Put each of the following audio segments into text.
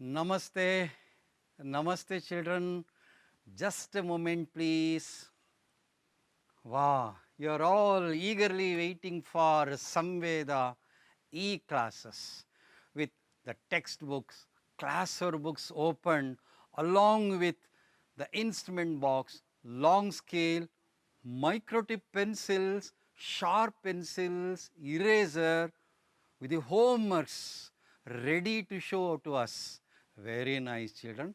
Namaste, Namaste children. Just a moment please. Wow, you are all eagerly waiting for Samveda e-classes with the textbooks, classroom books open along with the instrument box, long scale, microtip pencils, sharp pencils, eraser with the homeworks ready to show to us. Very nice children.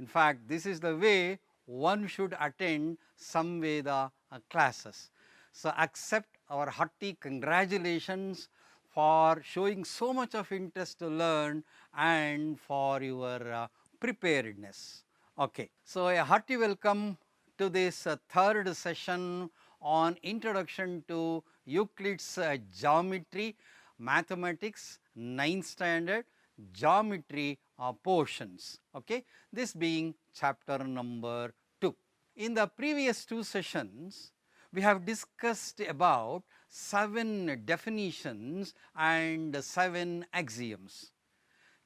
In fact, this is the way one should attend Samveda classes. So, accept our hearty congratulations for showing so much of interest to learn and for your preparedness. Okay. So, a hearty welcome to this third session on Introduction to Euclid's Geometry, Mathematics, 9th standard geometry portions. Okay. This being chapter number 2. In the previous 2 sessions, we have discussed about 7 definitions and 7 axioms.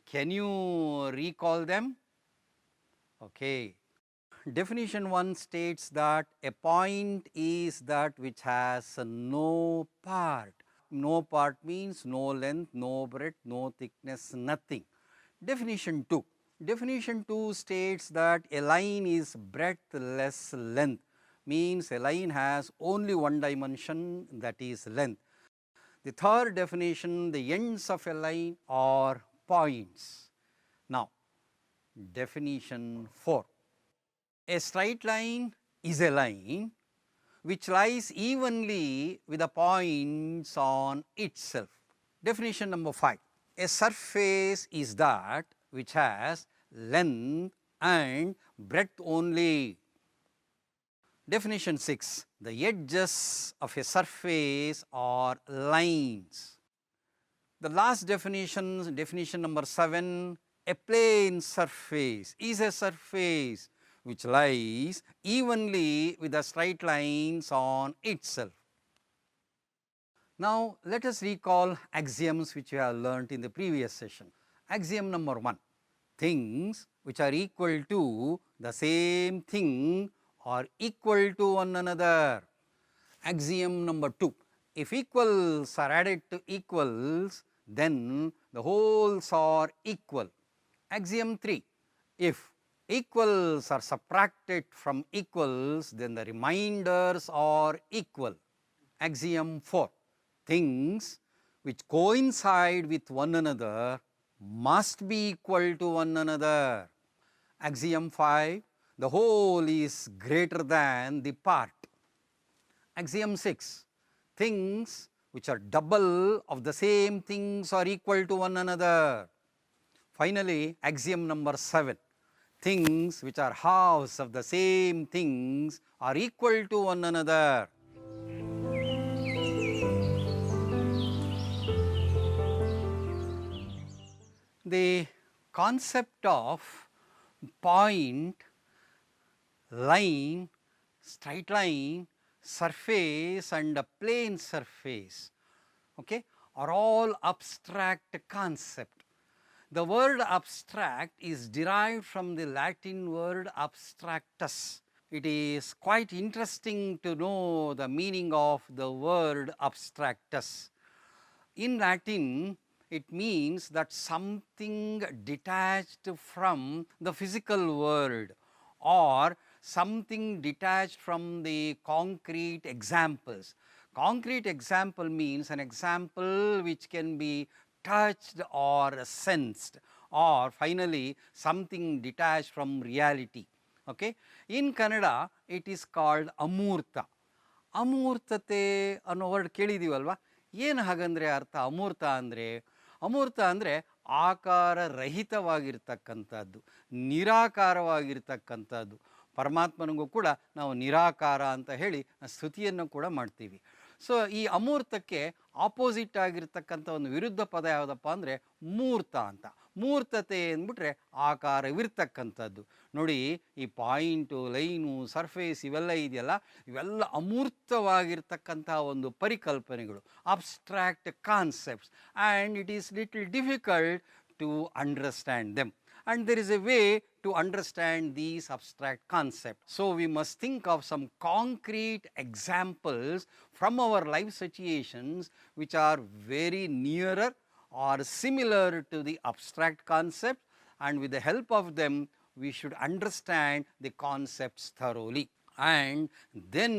Can you recall them? Okay. Definition 1 states that a point is that which has no part. No part means no length, no breadth, no thickness, nothing. Definition 2. Definition 2 states that a line is breadth-less length, means a line has only one dimension, that is length. The third definition, the ends of a line are points. Now, definition 4. A straight line is a line which lies evenly with the points on itself. Definition number 5. A surface is that which has length and breadth only. Definition 6. The edges of a surface are lines. The last definition, definition number 7, a plane surface is a surface which lies evenly with the straight lines on itself. Now, let us recall axioms which we have learnt in the previous session. Axiom number 1, things which are equal to the same thing are equal to one another. Axiom number 2, if equals are added to equals, then the wholes are equal. Axiom 3, if equals are subtracted from equals, then the remainders are equal. Axiom 4, things which coincide with one another must be equal to one another. Axiom 5, the whole is greater than the part. Axiom 6, things which are double of the same things are equal to one another. Finally, axiom number 7, things which are halves of the same things are equal to one another. The concept of point, line, straight line, surface and a plane surface, okay, are all abstract concepts. The word abstract is derived from the Latin word abstractus. It is quite interesting to know the meaning of the word abstractus. In Latin, it means that something detached from the physical world or something detached from the concrete examples. Concrete example means an example which can be touched or sensed, or finally something detached from reality. Okay? In Kannada, it is called amurta. ಅಮೂರ್ತತೆ ಅನ್ನೋ word ಕೇಳಿದ್ದೀವಲ್ವ, ಏನು ಹಾಗಂದರೆ ಅರ್ಥ ಅಮೂರ್ತ ಅಂದರೆ? ಅಮೂರ್ತ ಅಂದರೆ ಆಕಾರ ರಹಿತವಾಗಿರ್ತಕ್ಕಂಥದ್ದು, ನಿರಾಕಾರವಾಗಿರ್ತಕ್ಕಂಥದ್ದು. ಪರಮಾತ್ಮನಿಗೂ ಕೂಡ ನಾವು ನಿರಾಕಾರ ಅಂತ ಹೇಳಿ ಸ್ತುತಿಯನ್ನು ಕೂಡ ಮಾಡ್ತೀವಿ. ಸೊ ಈ ಅಮೂರ್ತಕ್ಕೆ ಆಪೋಸಿಟ್ ಆಗಿರ್ತಕ್ಕಂಥ ಒಂದು ವಿರುದ್ಧ ಪದ ಯಾವುದಪ್ಪ ಅಂದರೆ ಮೂರ್ತ ಅಂತ. ಮೂರ್ತತೆ ಅಂದ್ಬಿಟ್ರೆ ಆಕಾರವಿರ್ತಕ್ಕಂಥದ್ದು. ನೋಡಿ, ಈ ಪಾಯಿಂಟು, ಲೈನು, ಸರ್ಫೇಸ್ ಇವೆಲ್ಲ ಇದೆಯಲ್ಲ, ಇವೆಲ್ಲ ಅಮೂರ್ತವಾಗಿರ್ತಕ್ಕಂಥ ಒಂದು ಪರಿಕಲ್ಪನೆಗಳು, abstract concepts, and it is little difficult to understand them. and there is a way to understand these abstract concepts. So we must think of some concrete examples from our life situations which are very nearer or similar to the abstract concept, and with the help of them we should understand the concepts thoroughly, and then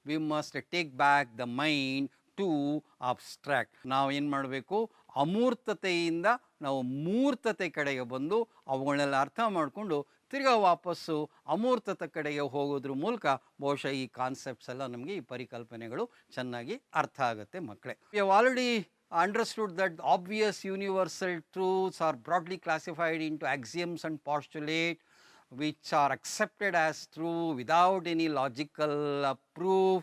we must take back the mind to abstract. ನಾವು ಏನು ಮಾಡಬೇಕು, ಅಮೂರ್ತತೆಯಿಂದ ನಾವು ಮೂರ್ತತೆ ಕಡೆಗೆ ಬಂದು ಅವುಗಳನ್ನೆಲ್ಲ ಅರ್ಥ ಮಾಡಿಕೊಂಡು ತಿರ್ಗಾ ವಾಪಸ್ಸು ಅಮೂರ್ತತೆ ಕಡೆಗೆ ಹೋಗೋದ್ರ ಮೂಲಕ ಬಹುಶಃ ಈ ಕಾನ್ಸೆಪ್ಟ್ಸ್ ಎಲ್ಲ ನಮಗೆ, ಈ ಪರಿಕಲ್ಪನೆಗಳು ಚೆನ್ನಾಗಿ ಅರ್ಥ ಆಗುತ್ತೆ ಮಕ್ಕಳೇ. We have already understood that obvious universal truths are broadly classified into axioms and postulates which are accepted as true without any logical proof,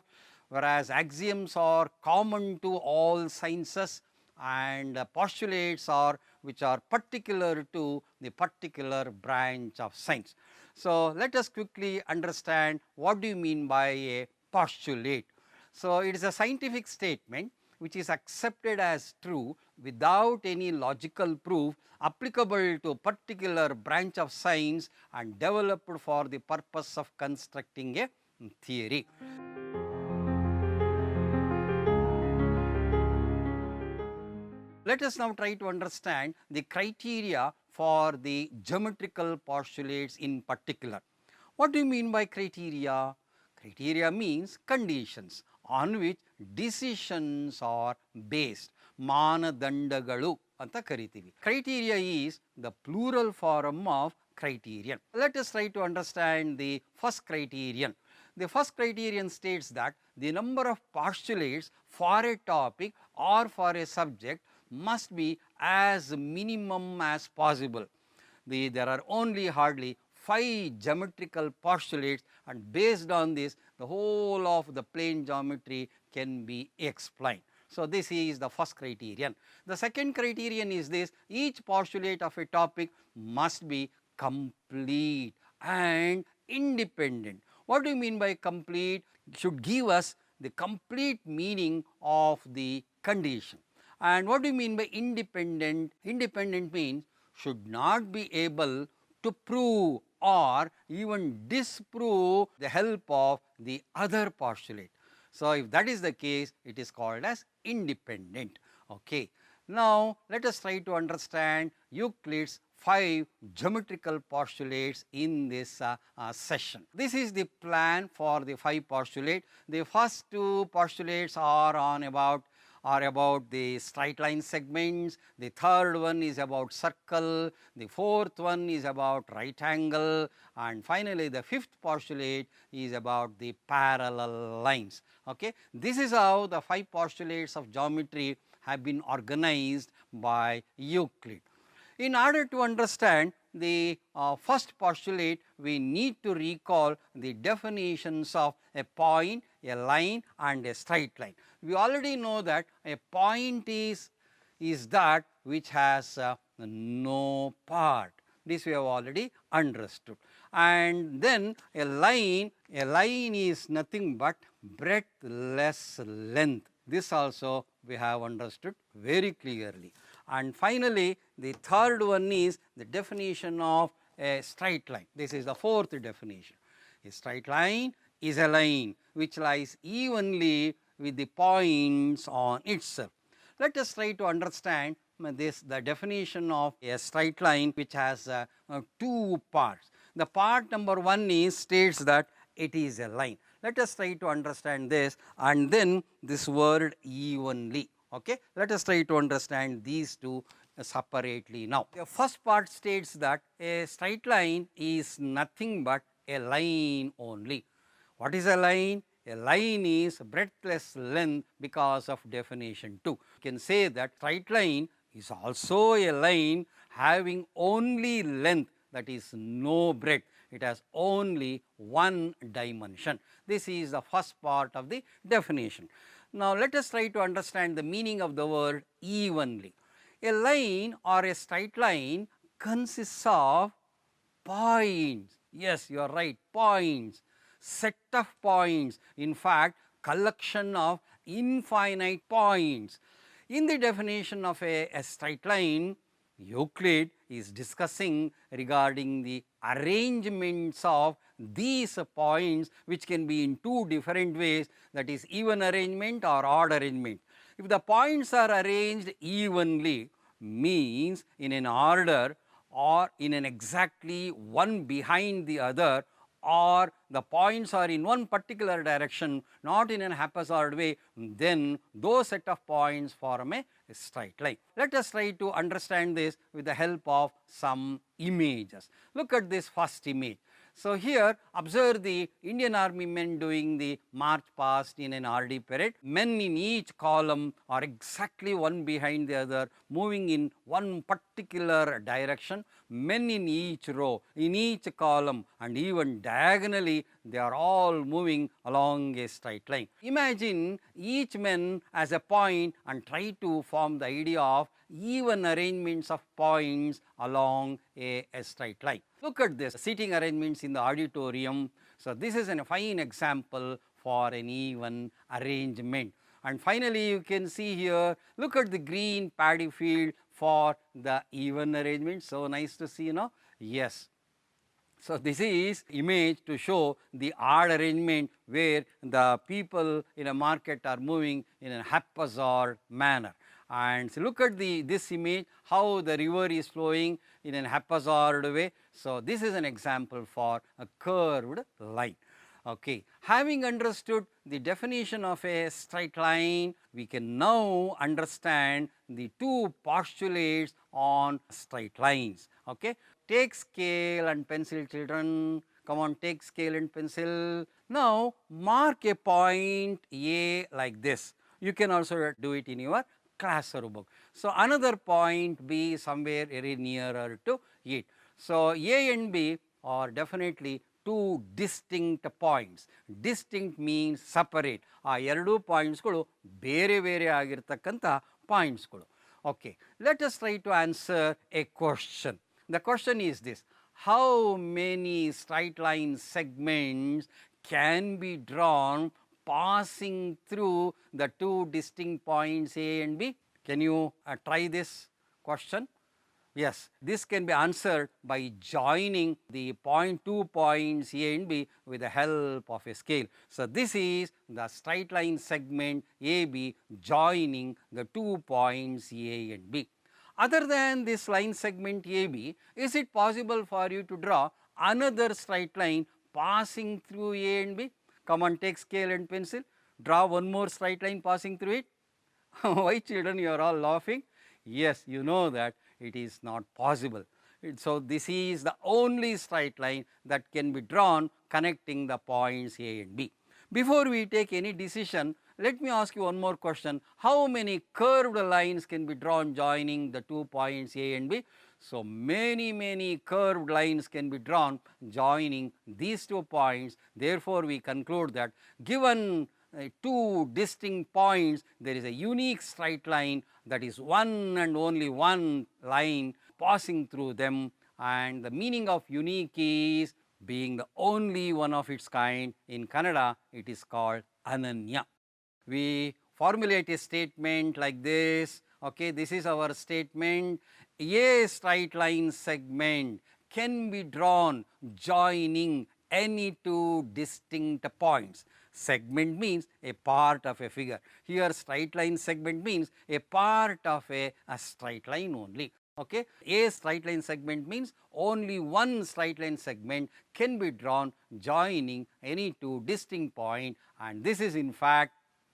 whereas axioms are common to all sciences and postulates are which are particular to the particular branch of science. So let us quickly understand what do you mean by a postulate. So it is a scientific statement which is accepted as true without any logical proof, applicable to a particular branch of science and developed for the purpose of constructing a theory. Let us now try to understand the criteria for the geometrical postulates in particular. What do you mean by criteria? Criteria means conditions on which decisions are based. ಮಾನದಂಡಗಳು ಅಂತ ಕರಿತೀವಿ. Criteria is the plural form of criterion. Let us try to understand the first criterion. The first criterion states that the number of postulates for a topic or for a subject must be as minimum as possible. There are only hardly 5 geometrical postulates, and based on this the whole of the plane geometry can be explained. So this is the first criterion. The second criterion is this: each postulate of a topic must be complete and independent. What do you mean by complete? It should give us the complete meaning of the condition. And what do you mean by independent? Independent means should not be able to prove or even disprove the help of the other postulate. So if that is the case, it is called as independent. Okay. Now let us try to understand Euclid's 5 geometrical postulates in this session. This is the plan for the 5 postulates. The first 2 postulates are about the straight line segments, the third one is about circle, the fourth one is about right angle, and finally the fifth postulate is about the parallel lines. Okay, this is how the 5 postulates of geometry have been organized by Euclid. In order to understand the first postulate, we need to recall the definitions of a point, a line and a straight line. We already know that a point is that which has no part. This we have already understood. And then a line is nothing but breadth less length. This also we have understood very clearly. And finally the third one is the definition of a straight line. This is the fourth definition. A straight line is a line which lies evenly with the points on itself. Let us try to understand the definition of a straight line which has 2 parts. The part number 1 is states that it is a line. Let us try to understand this, and then this word evenly. Okay, let us try to understand these 2 separately now. The first part states that a straight line is nothing but a line only. What is a line? A line is breadthless length because of definition 2. You can say that straight line is also a line having only length, that is no breadth. It has only 1 dimension. This is the first part of the definition. Now let us try to understand the meaning of the word evenly. A line or a straight line consists of points. Yes, you are right, points. Set of points, in fact collection of infinite points. In the definition of a straight line, Euclid is discussing regarding the arrangements of these points, which can be in two different ways, that is even arrangement or odd arrangement. If the points are arranged evenly, means in an order or in an exactly one behind the other, or the points are in one particular direction, not in an haphazard way, then those set of points form a straight line. Let us try to understand this with the help of some images. Look at this first image. So, here observe the Indian Army men doing the march past in an RD parade. Men in each column are exactly one behind the other, moving in one particular direction. Men in each row, in each column, and even diagonally, they are all moving along a straight line. Imagine each man as a point and try to form the idea of even arrangements of points along a straight line. Look at this seating arrangements in the auditorium. So, this is a fine example for an even arrangement. And finally, you can see here, look at the green paddy field for the even arrangement. So, nice to see, yes. So, this is image to show the odd arrangement where the people in a market are moving in a haphazard manner. And so, look at this image, how the river is flowing in a haphazard way. So, this is an example for a curved line. Okay. Having understood the definition of a straight line, we can now understand the two postulates on straight lines. Okay. Take scale and pencil, children. Come on, take scale and pencil. Now, mark a point A like this. You can also do it in your classroom book. So, another point B somewhere very nearer to it. So, A and B are definitely two distinct points. Distinct means separate. ಆ ಎರಡು ಪಾಯಿಂಟ್ಸ್ಗಳು ಬೇರೆ ಬೇರೆ ಆಗಿರತಕ್ಕಂಥ ಪಾಯಿಂಟ್ಸ್ಗಳು. Okay, let us try to answer a question. The question is this: how many straight line segments can be drawn passing through the two distinct points A and B? Can you try this question? Yes, this can be answered by joining the two points A and B with the help of a scale. So, this is the straight line segment AB joining the 2 points A and B. Other than this line segment AB, is it possible for you to draw another straight line passing through A and B? Come on, take scale and pencil. Draw one more straight line passing through it. Why, children, you are all laughing? Yes, you know that it is not possible. So, this is the only straight line that can be drawn connecting the points A and B. Before we take any decision, let me ask you one more question. How many curved lines can be drawn joining the 2 points A and B? So, many curved lines can be drawn joining these 2 points. Therefore, we conclude that given two distinct points, there is a unique straight line, that is one and only one line passing through them, and the meaning of unique is being the only one of its kind. In Kannada, it is called Ananya. We formulate a statement like this. Okay, this is our statement: a straight line segment can be drawn joining any two distinct points. Segment means a part of a figure. Here, straight line segment means a part of a straight line only. Okay, a straight line segment means only one straight line segment can be drawn joining any two distinct points, and this is in fact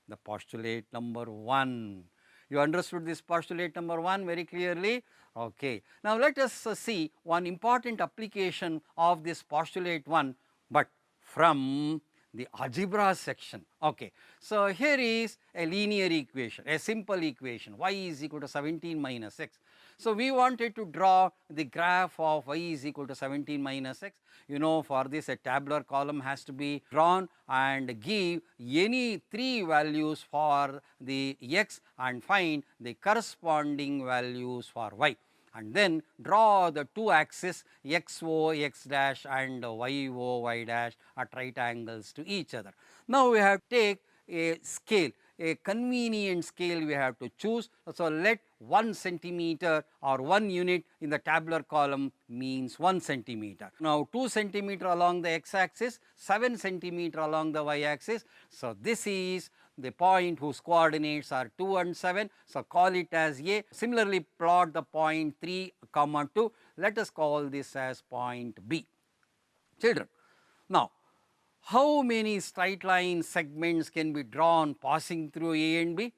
the postulate number 1. You understood this postulate number 1 very clearly? Okay. Now, let us see one important application of this postulate 1, but from the algebra section. Okay. So, here is a linear equation, a simple equation, y is equal to 17 minus x. So, we wanted to draw the graph of y is equal to 17 minus x. You know, for this a tabular column has to be drawn and give any 3 values for the x and find the corresponding values for y, and then draw the 2 axes xo x dash and yo y dash at right angles to each other. Now, we have to take a scale. a convenient scale we have to choose. So, let 1 centimeter or 1 unit in the tabular column means 1 centimeter. Now, 2 centimeter along the x axis, 7 centimeter along the y axis. So, this is the point whose coordinates are 2 and 7. So, call it as A. Similarly, plot the point 3, 2. Let us call this as point B. Children, now, how many straight line segments can be drawn passing through A and B?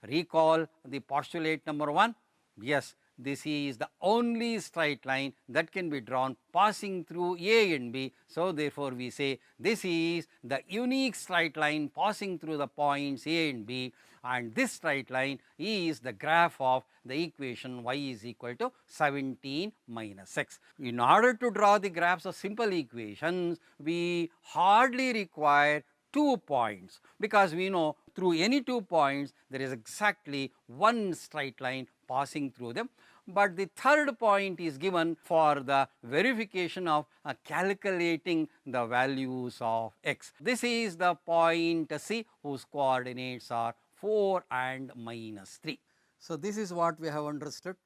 Recall the postulate number 1. Yes, this is the only straight line that can be drawn passing through A and B. So, therefore, we say this is the unique straight line passing through the points A and B, and this straight line is the graph of the equation y is equal to 17 minus x. In order to draw the graphs of simple equations, we hardly require 2 points, because we know through any 2 points there is exactly one straight line passing through them. But the third point is given for the verification of calculating the values of x. This is the point C whose coordinates are 4 and minus 3. So, this is what we have understood.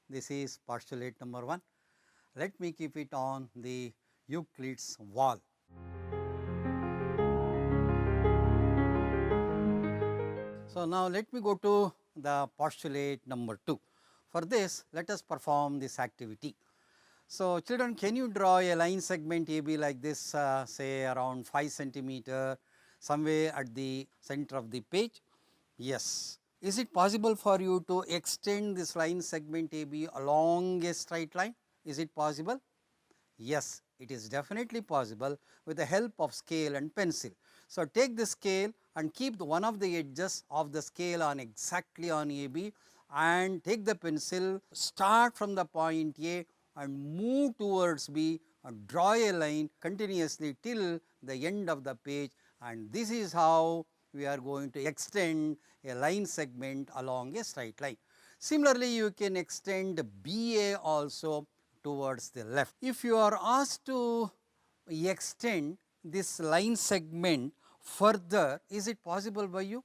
This is postulate number 1. Let me keep it on the Euclid's wall. So, now let me go to the postulate number 2. For this, let us perform this activity. So, children, can you draw a line segment AB like this, say around 5 centimeter somewhere at the center of the page? Yes. Is it possible for you to extend this line segment AB along a straight line? Is it possible? Yes, it is definitely possible with the help of scale and pencil. So, take the scale and keep one of the edges of the scale on exactly on AB, and take the pencil, start from the point A and move towards B and draw a line continuously till the end of the page, and this is how we are going to extend a line segment along a straight line. Similarly, you can extend BA also towards the left. If you are asked to extend this line segment further, is it possible by you?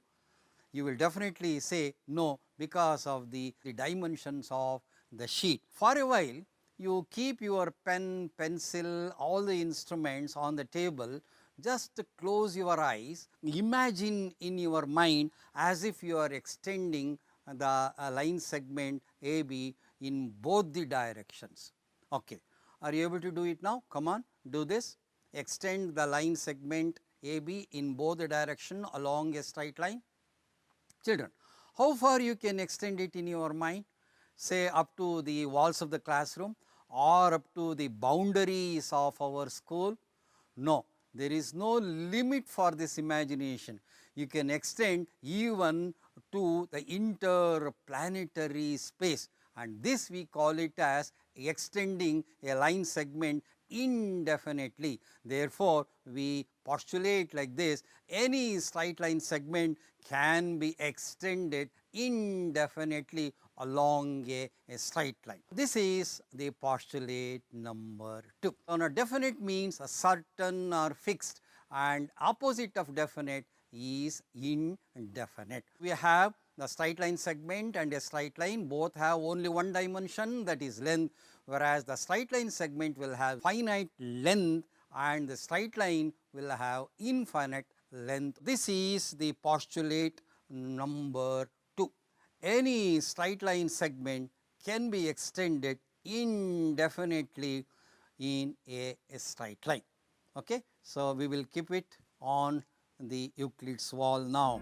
You will definitely say no, because of the dimensions of the sheet. For a while, you keep your pen, pencil, all the instruments on the table, just close your eyes, imagine in your mind as if you are extending the line segment AB in both the directions. Okay. Are you able to do it now? Come on, do this. Extend the line segment AB in both the direction along a straight line. Children, how far you can extend it in your mind? Say up to the walls of the classroom or up to the boundaries of our school? No, there is no limit for this imagination. You can extend even to the interplanetary space, and this we call it as extending a line segment indefinitely. Therefore, we postulate like this: any straight line segment can be extended indefinitely along a straight line. This is the postulate number 2. Now, definite means a certain or fixed, and opposite of definite is indefinite. We have the straight line segment and a straight line, both have only one dimension, that is length, whereas the straight line segment will have finite length and the straight line will have infinite length. This is the postulate number 2. Any straight line segment can be extended indefinitely in a straight line. Okay? So, we will keep it on the Euclid's wall now.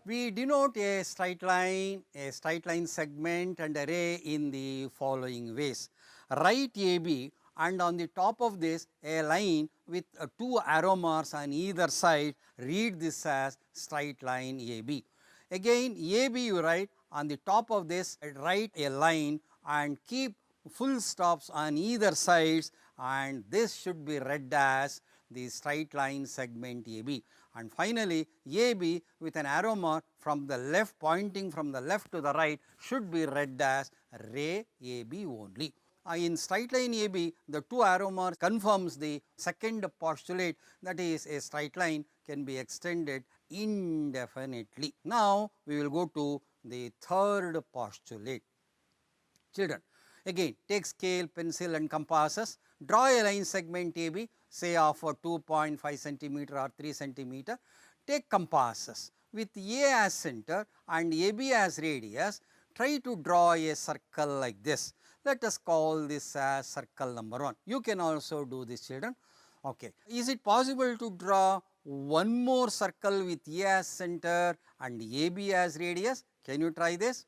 We denote a straight line segment and array in the following ways. Write AB and on the top of this a line with 2 arrow marks on either side, read this as straight line AB. Again, AB you write, on the top of this write a line and keep full stops on either sides, and this should be read as the straight line segment AB. And finally, AB with an arrow mark from the left, pointing from the left to the right, should be read as ray AB only. in straight line AB, the two arrow marks confirms the second postulate, that is a straight line can be extended indefinitely. Now, we will go to the third postulate. Children, again take scale, pencil and compasses, draw a line segment AB, say of 2.5 centimeter or 3 centimeter, take compasses with A as center and AB as radius, try to draw a circle like this. Let us call this as circle number 1. You can also do this, children. Okay. Is it possible to draw one more circle with A as center and AB as radius? Can you try this?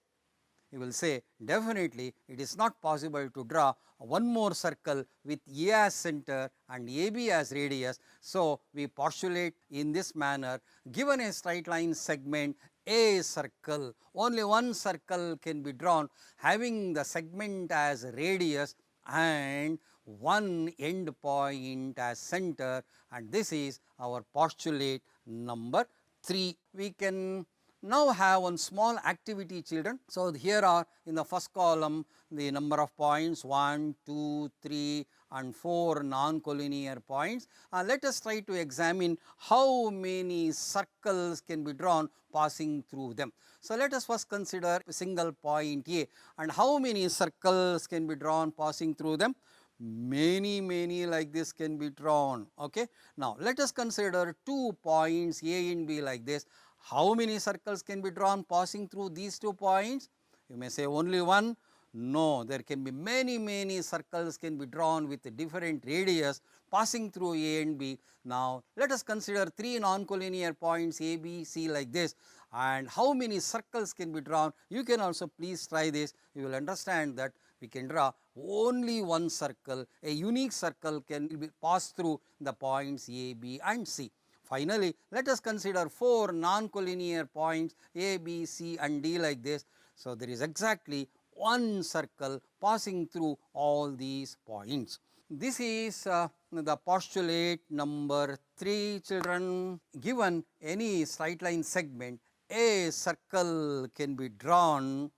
You will say definitely it is not possible to draw one more circle with A as center and AB as radius. So, we postulate in this manner, given a straight line segment A circle, only one circle can be drawn having the segment as radius and one end point as center, and this is our postulate number 3. We can now have one small activity, children. So, here are in the first column the number of points 1, 2, 3 and 4 non-collinear points. Let us try to examine how many circles can be drawn passing through them. So, let us first consider a single point A, and how many circles can be drawn passing through them? Many like this can be drawn. Okay. Now, let us consider 2 points A and B like this. How many circles can be drawn passing through these 2 points? You may say only one. No, there can be many circles can be drawn with different radius passing through A and B. Now, let us consider 3 non-collinear points A, B, C like this, and how many circles can be drawn? You can also please try this. You will understand that we can draw only one circle, a unique circle can be passed through the points A, B and C. Finally, let us consider 4 non-collinear points A, B, C and D like this. So, there is exactly one circle passing through all these points. This is the postulate number 3, children. Given any straight line segment, a circle can be drawn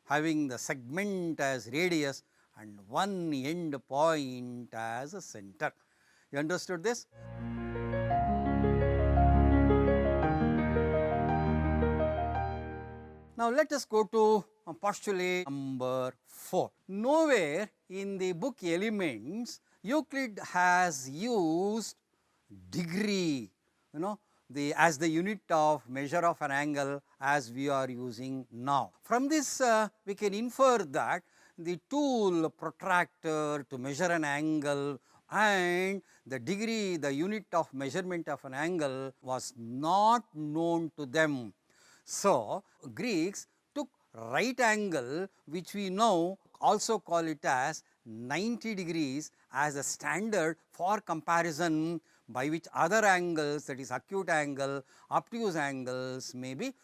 having the segment as radius and one end point as a center. You understood this? Now, let us go to postulate number 4. Nowhere in the book Elements Euclid has used degree, as the unit of measure of an angle as we are using now. From this we can infer that the tool protractor to measure an angle and the degree, the unit of measurement of an angle was not known to them. So, Greeks took right angle, which we now also call it as 90 degrees as a standard for comparison by which other angles, that is acute angle, obtuse angles may be.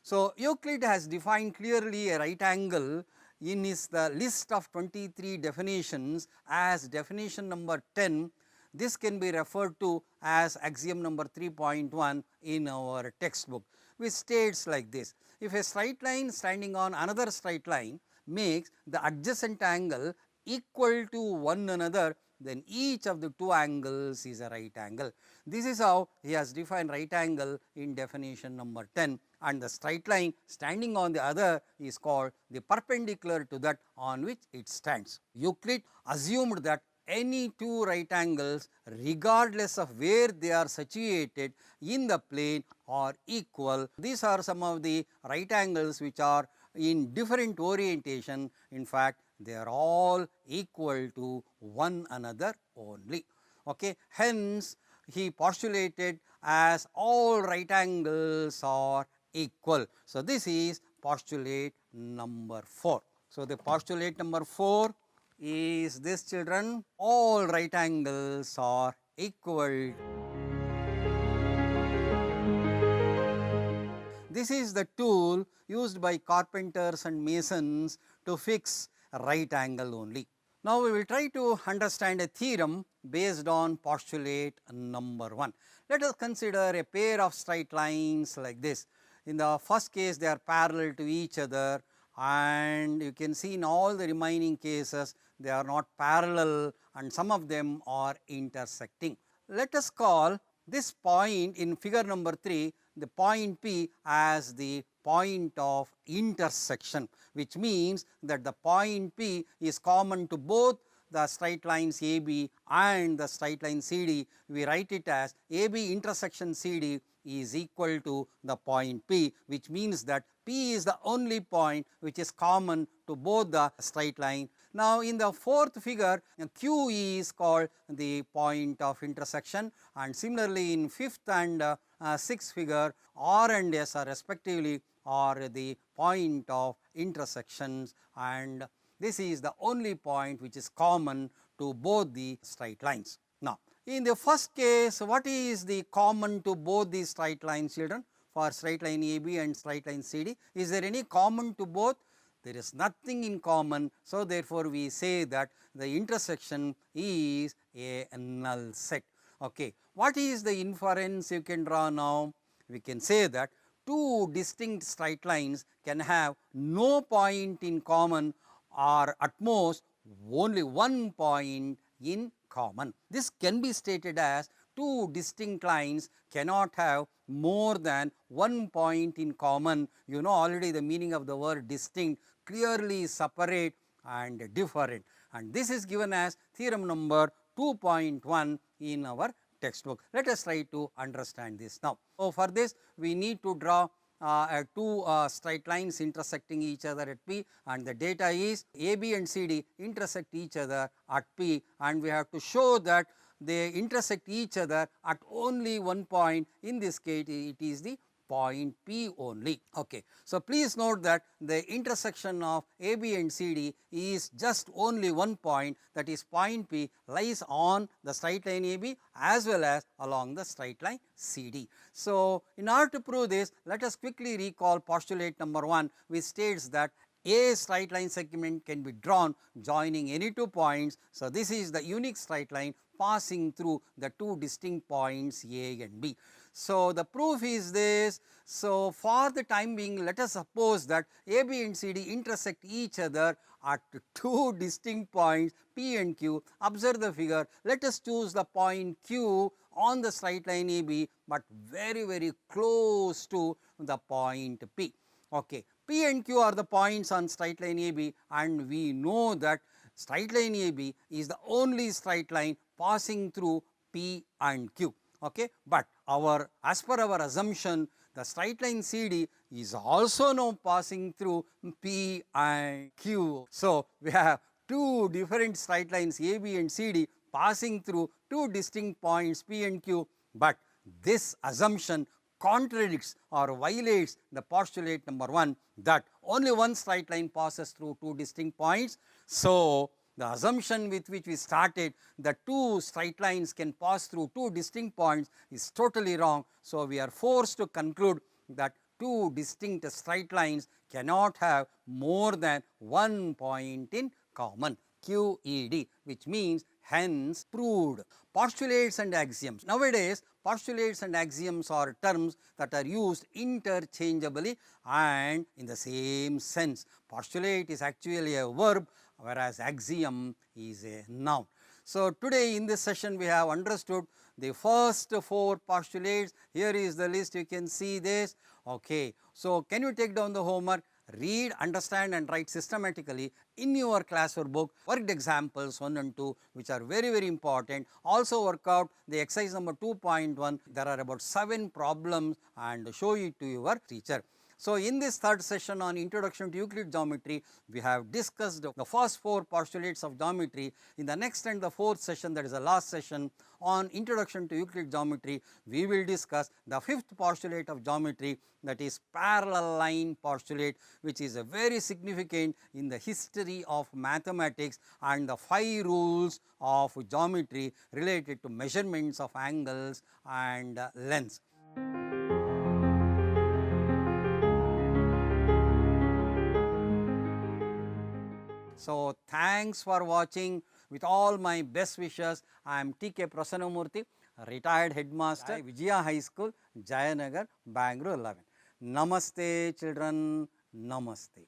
So, Euclid has defined clearly a right angle in his the list of 23 definitions as definition number 10. This can be referred to as axiom number 3.1 in our textbook, which states like this: if a straight line standing on another straight line makes the adjacent angle equal to one another, then each of the two angles is a right angle. This is how he has defined right angle in definition number 10, and the straight line standing on the other is called the perpendicular to that on which it stands. Euclid assumed that any two right angles, regardless of where they are situated in the plane, are equal. These are some of the right angles which are in different orientation. In fact, they are all equal to one another only. Okay. Hence, he postulated as all right angles are equal. So, this is postulate number 4. So, the postulate number 4 is this, children: all right angles are equal. This is the tool used by carpenters and masons to fix a right angle only. Now, we will try to understand a theorem based on postulate number 1. Let us consider a pair of straight lines like this. In the first case, they are parallel to each other and you can see in all the remaining cases they are not parallel and some of them are intersecting. Let us call this point in figure number 3 the point P as the point of intersection, which means that the point P is common to both the straight lines AB and the straight line CD. We write it as AB intersection CD is equal to the point P, which means that P is the only point which is common to both the straight line. Now, in the fourth figure, Q is called the point of intersection, and similarly in fifth and sixth figure, R and S are respectively are the point of intersections, and this is the only point which is common to both the straight lines. Now, in the first case, what is the common to both these straight lines, children? For straight line AB and straight line CD, is there any common to both? There is nothing in common. So, therefore, we say that the intersection is a null set. Okay. What is the inference you can draw now? We can say that two distinct straight lines can have no point in common or at most only one point in common. This can be stated as two distinct lines cannot have more than one point in common. You know already the meaning of the word distinct, clearly separate and different, and this is given as theorem number 2.1 in our textbook. Let us try to understand this now. So, for this we need to draw two straight lines intersecting each other at P, and the data is AB and CD intersect each other at P, and we have to show that they intersect each other at only one point. In this case it is the point P only. Okay. So, please note that the intersection of AB and CD is just only one point, that is point P lies on the straight line AB as well as along the straight line CD. So, in order to prove this, let us quickly recall postulate number 1, which states that a straight line segment can be drawn joining any two points. So, this is the unique straight line passing through the two distinct points A and B. So, the proof is this. So, for the time being, let us suppose that AB and CD intersect each other at two distinct points P and Q. Observe the figure. Let us choose the point Q on the straight line AB, but very close to the point P. Okay. P and Q are the points on straight line AB, and we know that straight line AB is the only straight line passing through P and Q. Okay. But as per our assumption, the straight line CD is also now passing through P and Q. So, we have two different straight lines AB and CD passing through two distinct points P and Q, but this assumption contradicts or violates the postulate number 1, that only one straight line passes through two distinct points. So, the assumption with which we started that two straight lines can pass through two distinct points is totally wrong. So, we are forced to conclude that two distinct straight lines cannot have more than one point in common, QED, which means hence proved. Postulates and axioms. Nowadays, postulates and axioms are terms that are used interchangeably and in the same sense. Postulate is actually a verb, whereas axiom is a noun. So, today in this session we have understood the first 4 postulates. Here is the list, you can see this. Okay. So, can you take down the homework? Read, understand and write systematically in your class or book worked examples 1 and 2, which are very important. Also work out the exercise number 2.1. There are about 7 problems and show it to your teacher. So, in this third session on Introduction to Euclid Geometry, we have discussed the first 4 postulates of geometry. In the next and the fourth session, that is the last session on Introduction to Euclid Geometry, we will discuss the 5th postulate of geometry, that is parallel line postulate, which is a very significant in the history of mathematics and the 5 rules of geometry related to measurements of angles and lengths. So, thanks for watching. With all my best wishes, I am T.K. Prasanamurthy, retired headmaster, Vijaya High School, Jayanagar, Bangalore 11. Namaste children, namaste.